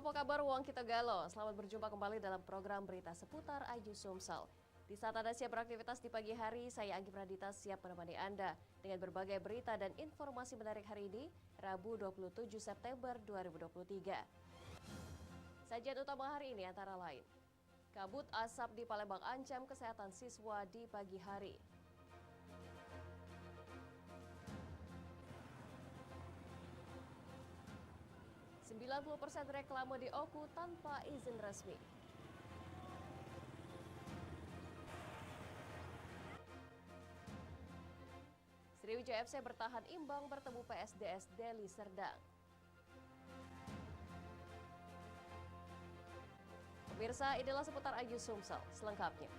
Apa kabar Wong Kita Galo? Selamat berjumpa kembali dalam program berita seputar Ayu Sumsel. Di saat Anda siap beraktivitas di pagi hari, saya Anggi Pradita siap menemani Anda dengan berbagai berita dan informasi menarik hari ini, Rabu 27 September 2023. Sajian utama hari ini antara lain, kabut asap di Palembang ancam kesehatan siswa di pagi hari. 90% reklame di Oku tanpa izin resmi. Sriwijaya FC bertahan imbang bertemu PSDS Deli Serdang. Pemirsa, inilah seputar Ayu Sumsel selengkapnya.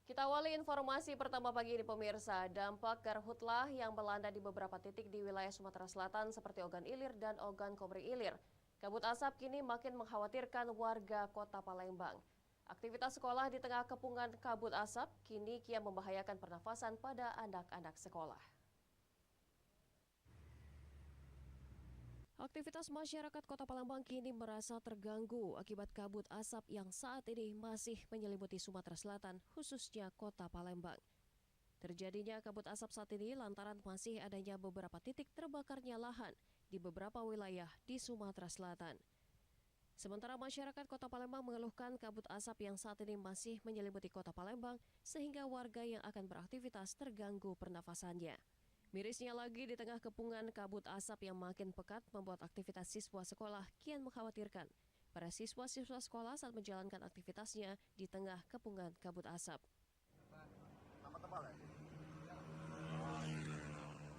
Kita awali informasi pertama pagi ini pemirsa. Dampak karhutlah yang melanda di beberapa titik di wilayah Sumatera Selatan seperti Ogan Ilir dan Ogan Komering Ilir. Kabut asap kini makin mengkhawatirkan warga kota Palembang. Aktivitas sekolah di tengah kepungan kabut asap kini kian membahayakan pernafasan pada anak-anak sekolah. Aktivitas masyarakat Kota Palembang kini merasa terganggu akibat kabut asap yang saat ini masih menyelimuti Sumatera Selatan, khususnya Kota Palembang. Terjadinya kabut asap saat ini lantaran masih adanya beberapa titik terbakarnya lahan di beberapa wilayah di Sumatera Selatan. Sementara masyarakat Kota Palembang mengeluhkan kabut asap yang saat ini masih menyelimuti Kota Palembang sehingga warga yang akan beraktivitas terganggu pernafasannya. Mirisnya lagi, di tengah kepungan kabut asap yang makin pekat membuat aktivitas siswa sekolah kian mengkhawatirkan para siswa-siswa sekolah saat menjalankan aktivitasnya di tengah kepungan kabut asap. Tambah tebal ya?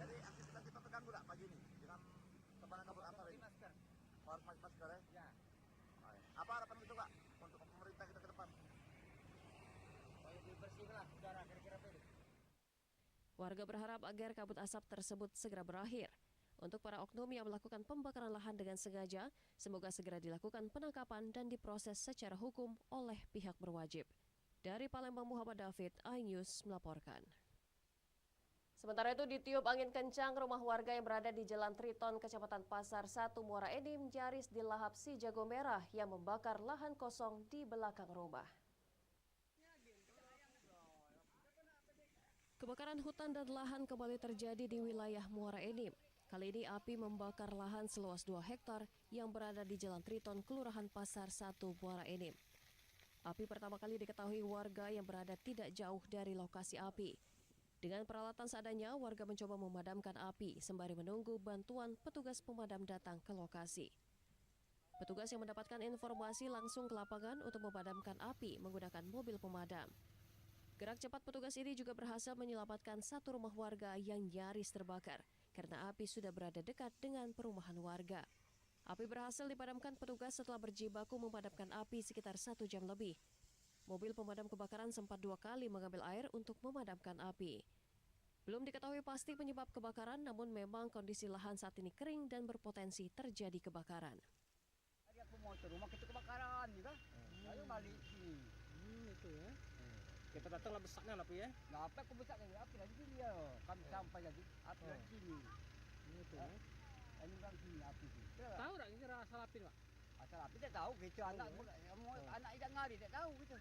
Jadi aktivitas kita terganggu tak pagi ini dengan tebalan kabut asap ini? Harus pakai masker ya? Ya. Apa harapan itu Pak untuk pemerintah kita ke depan? Lebih bersih lah udara kira-kira ini. Warga berharap agar kabut asap tersebut segera berakhir. Untuk para oknum yang melakukan pembakaran lahan dengan sengaja, semoga segera dilakukan penangkapan dan diproses secara hukum oleh pihak berwajib. Dari Palembang, Muhammad David, iNews melaporkan. Sementara itu ditiup angin kencang, rumah warga yang berada di Jalan Triton, Kecamatan Pasar 1, Muara Enim, nyaris dilahap si jago merah yang membakar lahan kosong di belakang rumah. Kebakaran hutan dan lahan kembali terjadi di wilayah Muara Enim. Kali ini api membakar lahan seluas 2 hektar yang berada di Jalan Triton, Kelurahan Pasar 1, Muara Enim. Api pertama kali diketahui warga yang berada tidak jauh dari lokasi api. Dengan peralatan seadanya, warga mencoba memadamkan api sembari menunggu bantuan petugas pemadam datang ke lokasi. Petugas yang mendapatkan informasi langsung ke lapangan untuk memadamkan api menggunakan mobil pemadam. Gerak cepat petugas ini juga berhasil menyelamatkan satu rumah warga yang nyaris terbakar karena api sudah berada dekat dengan perumahan warga. Api berhasil dipadamkan petugas setelah berjibaku memadamkan api sekitar 1 jam lebih. Mobil pemadam kebakaran sempat 2 kali mengambil air untuk memadamkan api. Belum diketahui pasti penyebab kebakaran, namun memang kondisi lahan saat ini kering dan berpotensi terjadi kebakaran. Tadi aku mau ke rumah, kita kebakaran juga. Lalu balik sini. Itu ya. Kita datanglah besarnya api ya. Nah, apa aku besar api lagi sini ya. Kami sampai lagi api lagi sini. Itu ya. Ini bilang sini api sini. Tahu tak ini asal api Pak? Asal api tak tahu gitu anak anak ikan ngari tak tahu gitu.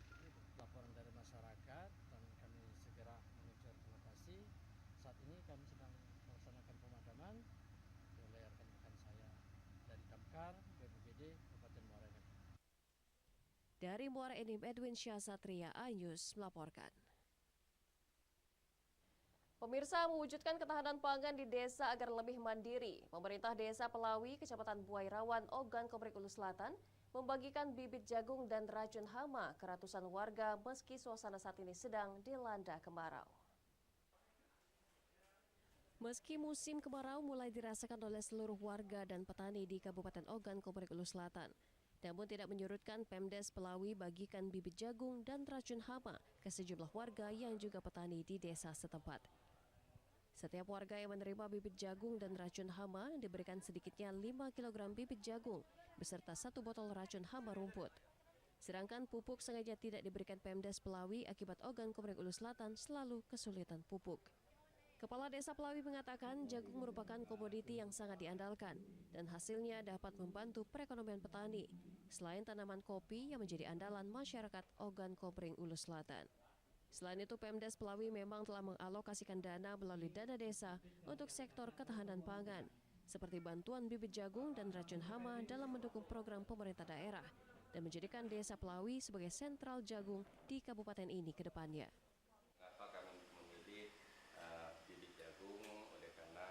Laporan dari masyarakat dan kami segera menuju ke lokasi. Saat ini kami sedang melaksanakan pemadaman oleh rekan-rekan saya dari Damkar, BPBD, Kabupaten Muara Enim. Dari Muara Enim, Edwin Syahsatria, iNews melaporkan. Pemirsa, mewujudkan ketahanan pangan di desa agar lebih mandiri, pemerintah desa Pelawi, Kecamatan Buairawan, Ogan Komering Ulu Selatan, membagikan bibit jagung dan racun hama ke ratusan warga meski suasana saat ini sedang dilanda kemarau. Meski musim kemarau mulai dirasakan oleh seluruh warga dan petani di Kabupaten Ogan Komering Ulu Selatan, namun tidak menyurutkan Pemdes Pelawi bagikan bibit jagung dan racun hama ke sejumlah warga yang juga petani di desa setempat. Setiap warga yang menerima bibit jagung dan racun hama diberikan sedikitnya 5 kg bibit jagung beserta 1 botol racun hama rumput. Sedangkan pupuk sengaja tidak diberikan Pemdes Pelawi akibat Ogan Komering Ulu Selatan selalu kesulitan pupuk. Kepala Desa Pelawi mengatakan jagung merupakan komoditi yang sangat diandalkan dan hasilnya dapat membantu perekonomian petani, selain tanaman kopi yang menjadi andalan masyarakat Ogan Komering Ulu Selatan. Selain itu, Pemdes Pelawi memang telah mengalokasikan dana melalui dana desa untuk sektor ketahanan pangan, seperti bantuan bibit jagung dan racun hama dalam mendukung program pemerintah daerah, dan menjadikan Desa Pelawi sebagai sentral jagung di kabupaten ini ke depannya. Kenapa kami memilih bibit jagung? Oleh karena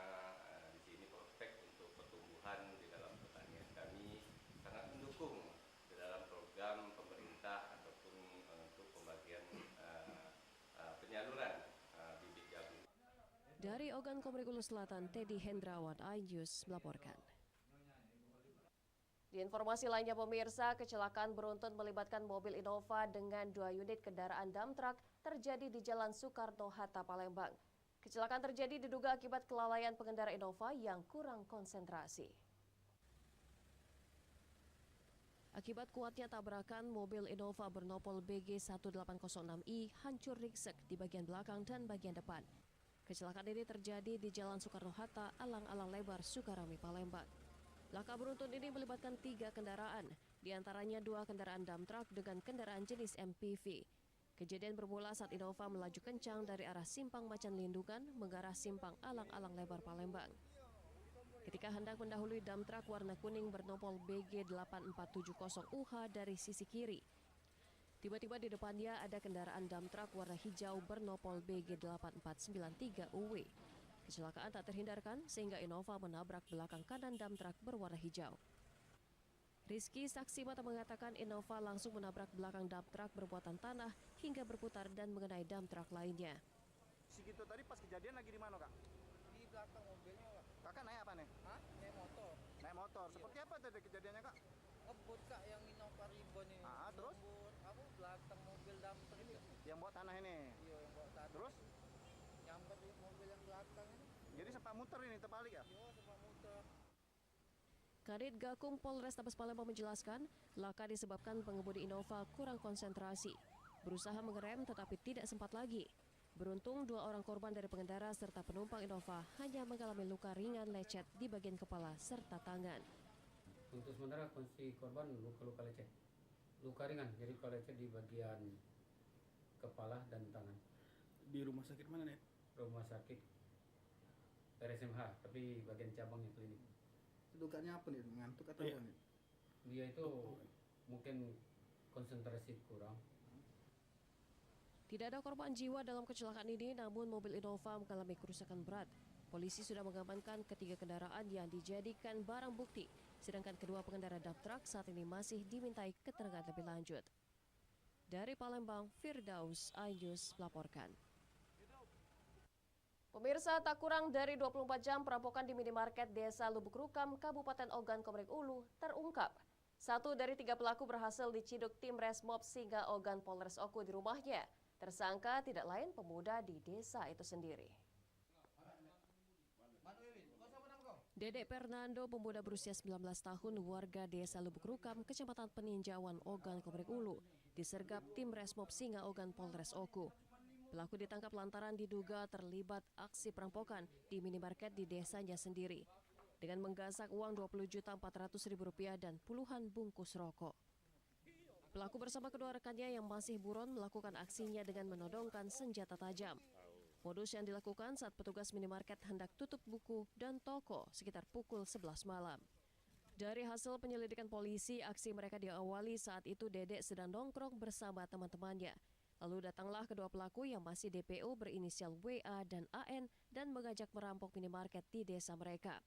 di sini prospek untuk pertumbuhan di dalam pertanian kami sangat mendukung di dalam program pemerintah ataupun untuk pembagian penyaluran bibit jagung. Dari Ogan Komering Ulu Selatan, Teddy Hendrawan, iNews melaporkan. Di informasi lainnya pemirsa, kecelakaan beruntun melibatkan mobil Innova dengan 2 unit kendaraan dump truck terjadi di Jalan Soekarno-Hatta, Palembang. Kecelakaan terjadi diduga akibat kelalaian pengendara Innova yang kurang konsentrasi. Akibat kuatnya tabrakan, mobil Innova bernopol BG1806i hancur ringsek di bagian belakang dan bagian depan. Kecelakaan ini terjadi di Jalan Soekarno-Hatta, alang-alang lebar Sukarami, Palembang. Laka beruntun ini melibatkan 3 kendaraan, diantaranya 2 kendaraan dump truck dengan kendaraan jenis MPV. Kejadian bermula saat Innova melaju kencang dari arah Simpang Macan Lindungan mengarah Simpang Alang-alang lebar Palembang. Ketika hendak mendahului dump truck warna kuning bernopol BG8470UH dari sisi kiri, tiba-tiba di depannya ada kendaraan dump truck warna hijau bernopol BG8493UW. Kecelakaan tak terhindarkan sehingga Innova menabrak belakang kanan dump truck berwarna hijau. Rizky, saksi mata, mengatakan Innova langsung menabrak belakang dump truck bermuatan tanah hingga berputar dan mengenai dump truck lainnya. Segitu tadi pas kejadian lagi di mana, Kak? Di belakang mobilnya, Kak. Kakak naik apa nih? Hah? Naik motor. Naik motor. Seperti apa tadi kejadiannya, Kak? Ngebut, Kak, yang Innova Ribbon ini. Terus? Ngebut. Aku belakang mobil dumper itu. Yang bawa tanah ini. Iya, yang bawa tadi. Terus? Nyamper di mobil yang belakang ini. Jadi sempat muter ini, terbalik ya? Iya, sempat muter. Kadit Gakum Polrestabes Palembang menjelaskan, laka disebabkan pengemudi Innova kurang konsentrasi. Berusaha mengerem tetapi tidak sempat lagi. Beruntung 2 orang korban dari pengendara serta penumpang Innova hanya mengalami luka ringan lecet di bagian kepala serta tangan. Untuk sementara kondisi korban luka lecet. Luka ringan, jadi luka lecet di bagian kepala dan tangan. Di rumah sakit mana nih? Rumah sakit RSMH, tapi bagian cabangnya klinik. Dukanya apa nih? Ngantuk atau apa nih? Dia itu mungkin konsentrasi kurang. Tidak ada korban jiwa dalam kecelakaan ini, namun mobil Innova mengalami kerusakan berat. Polisi sudah mengamankan ketiga kendaraan yang dijadikan barang bukti, sedangkan kedua pengendara dump truck saat ini masih dimintai keterangan lebih lanjut. Dari Palembang, Firdaus, iNews melaporkan. Pemirsa, tak kurang dari 24 jam perampokan di minimarket Desa Lubuk Rukam, Kabupaten Ogan Komering Ulu terungkap. 1 dari 3 pelaku berhasil diciduk tim Resmob Singa Ogan Polres Oku di rumahnya. Tersangka tidak lain pemuda di desa itu sendiri. Dedek Fernando, pemuda berusia 19 tahun, warga Desa Lubuk Rukam, Kecamatan Peninjauan, Ogan Komering Ulu, disergap tim Resmob Singa Ogan Polres Oku. Pelaku ditangkap lantaran diduga terlibat aksi perampokan di minimarket di desanya sendiri dengan menggasak uang Rp20.400.000 dan puluhan bungkus rokok. Pelaku bersama kedua rekannya yang masih buron melakukan aksinya dengan menodongkan senjata tajam. Modus yang dilakukan saat petugas minimarket hendak tutup buku dan toko sekitar pukul 11 malam. Dari hasil penyelidikan polisi, aksi mereka diawali saat itu Dedek sedang nongkrong bersama teman-temannya. Lalu datanglah kedua pelaku yang masih DPO berinisial WA dan AN dan mengajak merampok minimarket di desa mereka.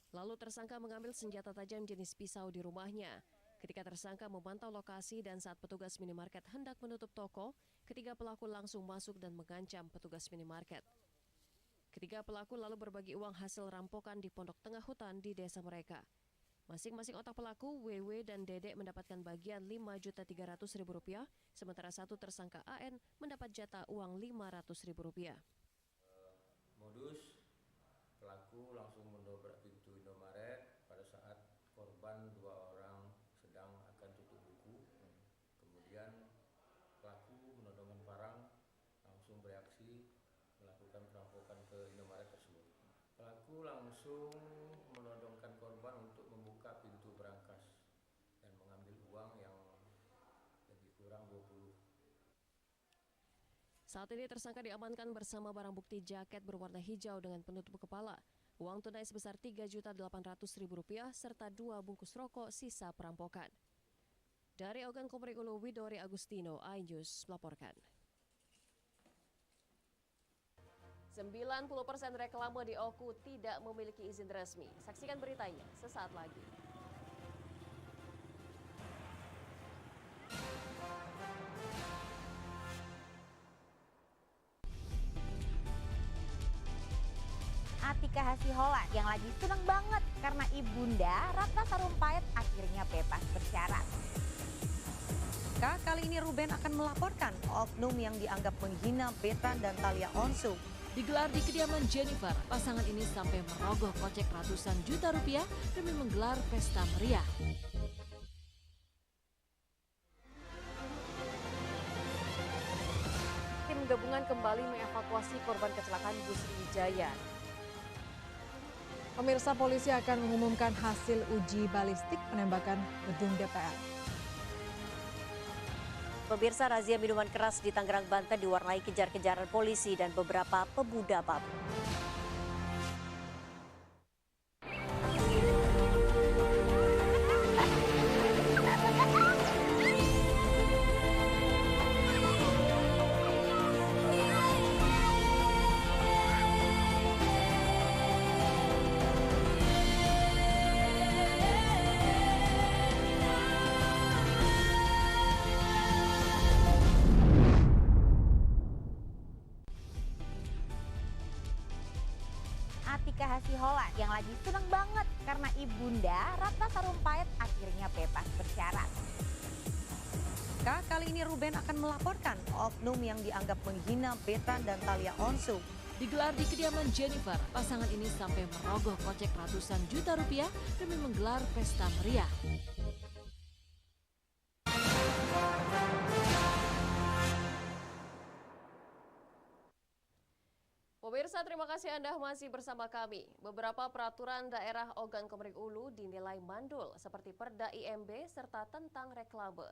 Lalu tersangka mengambil senjata tajam jenis pisau di rumahnya. Ketika tersangka memantau lokasi dan saat petugas minimarket hendak menutup toko, ketiga pelaku langsung masuk dan mengancam petugas minimarket. Ketiga pelaku lalu berbagi uang hasil rampokan di pondok tengah hutan di desa mereka. Masing-masing otak pelaku, WW dan Dedek mendapatkan bagian Rp5.300.000, sementara satu tersangka AN mendapat jatah uang Rp500.000. Modus, pelaku langsung mendobrak pintu Indomaret pada saat korban 2 orang sedang akan tutup buku. Kemudian pelaku menodongkan parang langsung bereaksi melakukan perampokan ke Indomaret tersebut. Pelaku langsung menodongkan korban untuk membuka pintu berangkas dan mengambil uang yang lebih kurang 20. Saat ini tersangka diamankan bersama barang bukti jaket berwarna hijau dengan penutup kepala, uang tunai sebesar Rp3.800.000 serta 2 bungkus rokok sisa perampokan. Dari Ogan Komering Ulu, Widori Agustino, iNews melaporkan. 90% reklame di Oku tidak memiliki izin resmi. Saksikan beritanya sesaat lagi. Atika Hasiholan yang lagi seneng banget karena ibunda Ratna Sarumpait akhirnya bebas bersyarat. Kali ini Ruben akan melaporkan oknum yang dianggap menghina Betran dan Thalia Onsu. Digelar di kediaman Jennifer, pasangan ini sampai merogoh kocek ratusan juta rupiah demi menggelar pesta meriah. Tim gabungan kembali mengevakuasi korban kecelakaan bus Wijaya. Pemirsa, polisi akan mengumumkan hasil uji balistik penembakan gedung DPR. Pemirsa, razia minuman keras di Tangerang, Banten diwarnai kejar-kejaran polisi dan beberapa pemuda mabuk. Atika Hasiholan yang lagi seneng banget karena ibunda Ratna Sarumpait akhirnya bebas bersyarat. Kali ini Ruben akan melaporkan oknum yang dianggap menghina Betran dan Thalia Onsu. Digelar di kediaman Jennifer, pasangan ini sampai merogoh kocek ratusan juta rupiah demi menggelar pesta meriah. Pemirsa, terima kasih Anda masih bersama kami. Beberapa peraturan daerah Ogan Komering Ulu dinilai mandul seperti Perda IMB serta tentang reklame.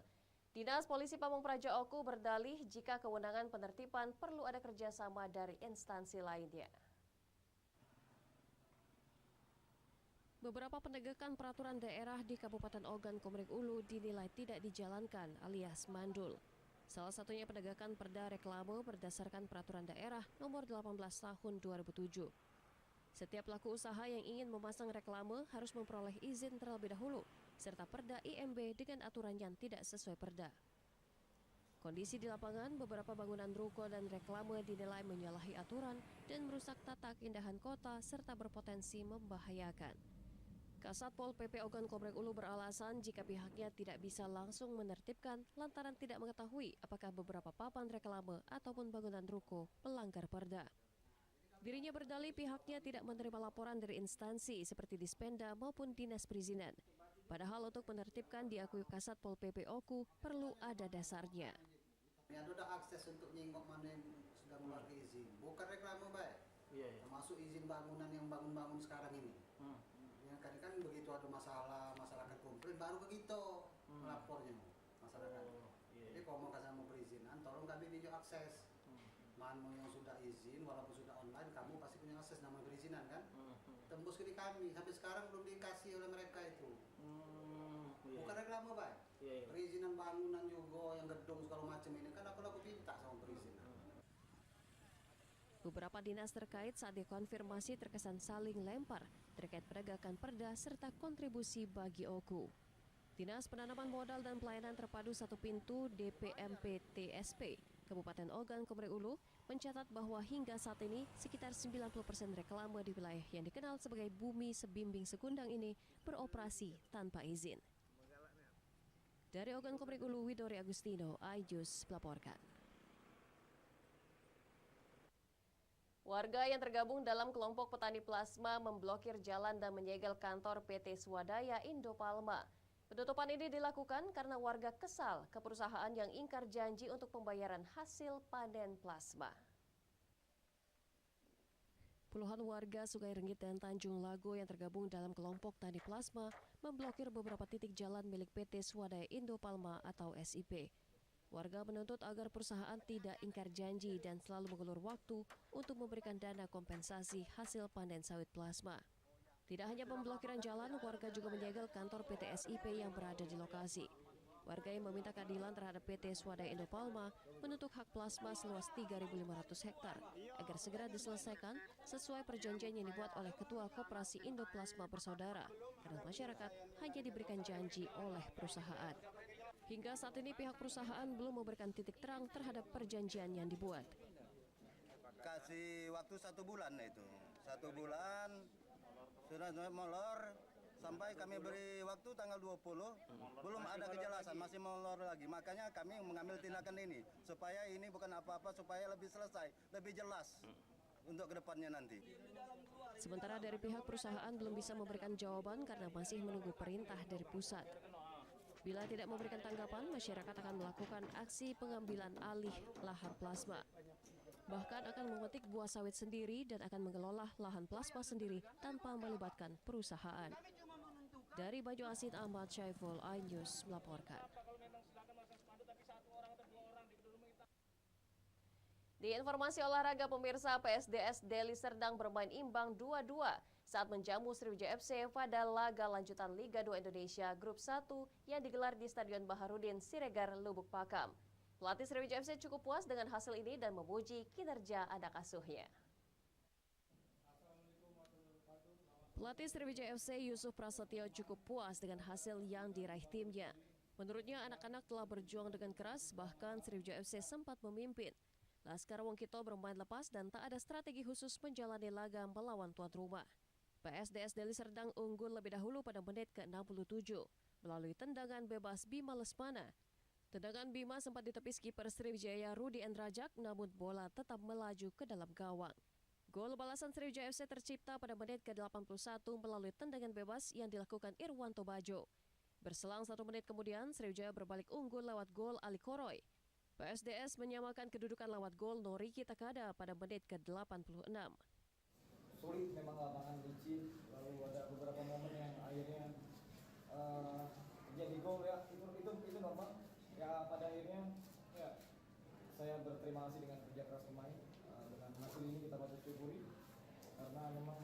Dinas Polisi Pamung Praja Oku berdalih jika kewenangan penertiban perlu ada kerjasama dari instansi lainnya. Beberapa penegakan peraturan daerah di Kabupaten Ogan Komering Ulu dinilai tidak dijalankan alias mandul. Salah satunya penegakan perda reklame berdasarkan peraturan daerah nomor 18 tahun 2007. Setiap pelaku usaha yang ingin memasang reklame harus memperoleh izin terlebih dahulu, serta perda IMB dengan aturan yang tidak sesuai perda. Kondisi di lapangan, beberapa bangunan ruko dan reklame dinilai menyalahi aturan dan merusak tata keindahan kota serta berpotensi membahayakan. Kasat Pol PP Ogan Komering Ulu beralasan jika pihaknya tidak bisa langsung menertibkan lantaran tidak mengetahui apakah beberapa papan reklame ataupun bangunan ruko melanggar perda. Dirinya berdalih pihaknya tidak menerima laporan dari instansi seperti Dispenda maupun Dinas Perizinan. Padahal untuk menertibkan diakui Kasat Pol PP Oku perlu ada dasarnya. Ada akses untuk nyingkok mana yang sudah mengeluarkan izin, bukan reklame baik. Termasuk izin bangunan yang bangun-bangun sekarang ini. Kan begitu ada masalah, masyarakat komplain baru begitu melapornya masyarakat. Jadi kalau mau kasih perizinan, tolong kami video akses. Mana yang sudah izin, walaupun sudah online, kamu pasti punya akses nama perizinan kan? Tembus ke di kami, sampai sekarang belum dikasih oleh mereka itu. Bukan reklame baik. Perizinan bangunan juga, yang gedung segala macam ini kan aku minta sama perizinan. Beberapa dinas terkait saat dikonfirmasi terkesan saling lempar terkait penegakan perda serta kontribusi bagi Oku. Dinas Penanaman Modal dan Pelayanan Terpadu Satu Pintu DPMP-TSP Kabupaten Ogan Komering Ulu mencatat bahwa hingga saat ini sekitar 90% reklame di wilayah yang dikenal sebagai Bumi Sebimbing Sekundang ini beroperasi tanpa izin. Dari Ogan Komering Ulu, Widori Agustino, iNews melaporkan. Warga yang tergabung dalam kelompok petani plasma memblokir jalan dan menyegel kantor PT Swadaya Indopalma. Penutupan ini dilakukan karena warga kesal ke perusahaan yang ingkar janji untuk pembayaran hasil panen plasma. Puluhan warga Sungai Renggit dan Tanjung Lago yang tergabung dalam kelompok Tani Plasma memblokir beberapa titik jalan milik PT Swadaya Indo Palma atau SIP. Warga menuntut agar perusahaan tidak ingkar janji dan selalu mengulur waktu untuk memberikan dana kompensasi hasil panen sawit plasma. Tidak hanya pemblokiran jalan, warga juga menyegel kantor PT SIP yang berada di lokasi. Warga yang meminta keadilan terhadap PT Swadaya Indo Palma menuntut hak plasma seluas 3.500 hektar agar segera diselesaikan sesuai perjanjian yang dibuat oleh Ketua Koperasi Indo Plasma Bersaudara, karena masyarakat hanya diberikan janji oleh perusahaan. Hingga saat ini pihak perusahaan belum memberikan titik terang terhadap perjanjian yang dibuat. Kasih waktu 1 bulan itu. 1 bulan sudah molor sampai kami beri waktu tanggal 20. Belum ada kejelasan, masih molor lagi. Makanya kami mengambil tindakan ini supaya ini bukan apa-apa, supaya lebih selesai, lebih jelas untuk kedepannya nanti. Sementara dari pihak perusahaan belum bisa memberikan jawaban karena masih menunggu perintah dari pusat. Bila tidak memberikan tanggapan, masyarakat akan melakukan aksi pengambilan alih lahan plasma. Bahkan akan memetik buah sawit sendiri dan akan mengelola lahan plasma sendiri tanpa melibatkan perusahaan. Dari Banyu-Asin, Ahmad Syaiful, iNews melaporkan. Di informasi olahraga pemirsa, PSDS Deli Serdang bermain imbang 2-2 saat menjamu Sriwijaya FC pada laga lanjutan Liga 2 Indonesia Grup 1 yang digelar di Stadion Baharudin Siregar, Lubuk Pakam. Pelatih Sriwijaya FC cukup puas dengan hasil ini dan memuji kinerja anak asuhnya. Pelatih Sriwijaya FC Yusuf Prasetyo cukup puas dengan hasil yang diraih timnya. Menurutnya anak-anak telah berjuang dengan keras, bahkan Sriwijaya FC sempat memimpin. Laskar Wongkito bermain lepas dan tak ada strategi khusus menjalani laga melawan tuan rumah. PSDS Deli Serdang unggul lebih dahulu pada menit ke-67 melalui tendangan bebas Bima Lesmana. Tendangan Bima sempat ditepis kiper Sriwijaya Rudi Endrajak, namun bola tetap melaju ke dalam gawang. Gol balasan Sriwijaya FC tercipta pada menit ke-81 melalui tendangan bebas yang dilakukan Irwanto Bajo. Berselang 1 menit kemudian, Sriwijaya berbalik unggul lewat gol Ali Koroy. PSDS menyamakan kedudukan lewat gol Noriki Takada pada menit ke-86. Sulit memang, lapangan licin, lalu ada beberapa momen yang akhirnya jadi gol ya, itu normal. Ya pada akhirnya ya saya berterima kasih dengan kerja keras pemain. Dengan hasil ini kita patut syukuri karena memang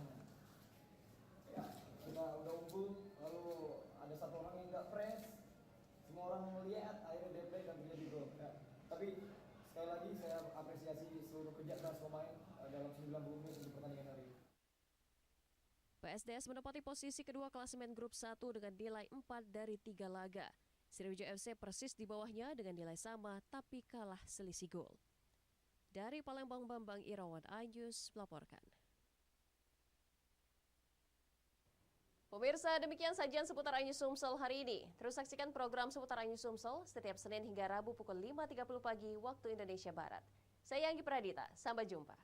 ya udah unggul, lalu ada satu orang yang nggak press, semua orang melihat akhirnya deplay dan terjadi gol. Ya. Tapi sekali lagi saya apresiasi seluruh kerja keras pemain dalam 90 menit di pertandingan hari ini. PSDS menempati posisi kedua klasemen grup 1 dengan nilai 4 dari 3 laga. Sriwijaya FC persis di bawahnya dengan nilai sama tapi kalah selisih gol. Dari Palembang, Bambang Irawan, iNews melaporkan. Pemirsa, demikian sajian seputar iNews Sumsel hari ini. Terus saksikan program seputar iNews Sumsel setiap Senin hingga Rabu pukul 5.30 pagi waktu Indonesia Barat. Saya Anggi Pradita, sampai jumpa.